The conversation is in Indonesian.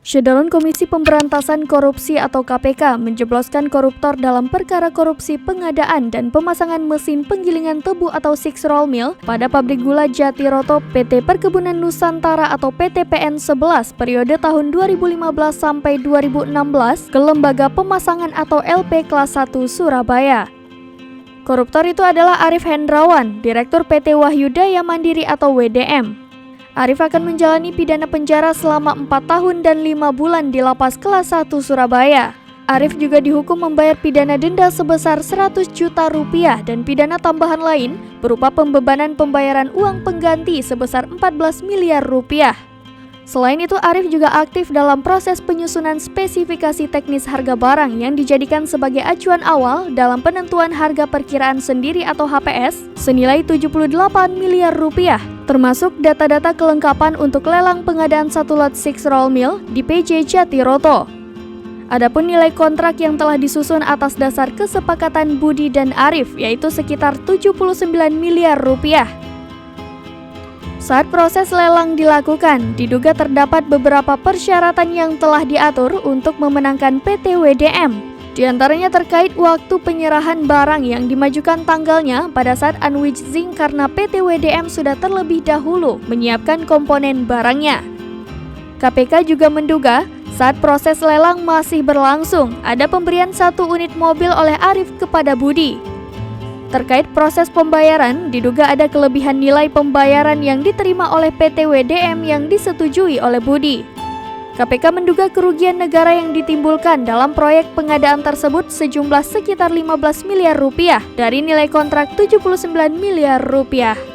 Syedalun Komisi Pemberantasan Korupsi atau KPK menjebloskan koruptor dalam perkara korupsi pengadaan dan pemasangan mesin penggilingan tebu atau 6 roll mill pada pabrik gula Jatiroto PT Perkebunan Nusantara atau PTPN 11 periode tahun 2015 sampai 2016 ke Lembaga Pemasangan atau LP Kelas 1 Surabaya. Koruptor itu adalah Arif Hendrawan, Direktur PT Wahyu Daya Mandiri atau WDM. Arif akan menjalani pidana penjara selama 4 tahun dan 5 bulan di Lapas Kelas 1 Surabaya. Arif juga dihukum membayar pidana denda sebesar 100 juta rupiah dan pidana tambahan lain berupa pembebanan pembayaran uang pengganti sebesar 14 miliar rupiah. Selain itu, Arif juga aktif dalam proses penyusunan spesifikasi teknis harga barang yang dijadikan sebagai acuan awal dalam penentuan harga perkiraan sendiri atau HPS senilai 78 miliar rupiah, termasuk data-data kelengkapan untuk lelang pengadaan satu lot 6 roll mill di PJ Jatiroto. Adapun nilai kontrak yang telah disusun atas dasar kesepakatan Budi dan Arif yaitu sekitar 79 miliar rupiah. Saat proses lelang dilakukan, diduga terdapat beberapa persyaratan yang telah diatur untuk memenangkan PT WDM. Di antaranya terkait waktu penyerahan barang yang dimajukan tanggalnya pada saat unwitching karena PT WDM sudah terlebih dahulu menyiapkan komponen barangnya. KPK juga menduga saat proses lelang masih berlangsung, ada pemberian 1 unit mobil oleh Arif kepada Budi. Terkait proses pembayaran, diduga ada kelebihan nilai pembayaran yang diterima oleh PT WDM yang disetujui oleh Budi. KPK menduga kerugian negara yang ditimbulkan dalam proyek pengadaan tersebut sejumlah sekitar 15 miliar rupiah dari nilai kontrak 79 miliar rupiah.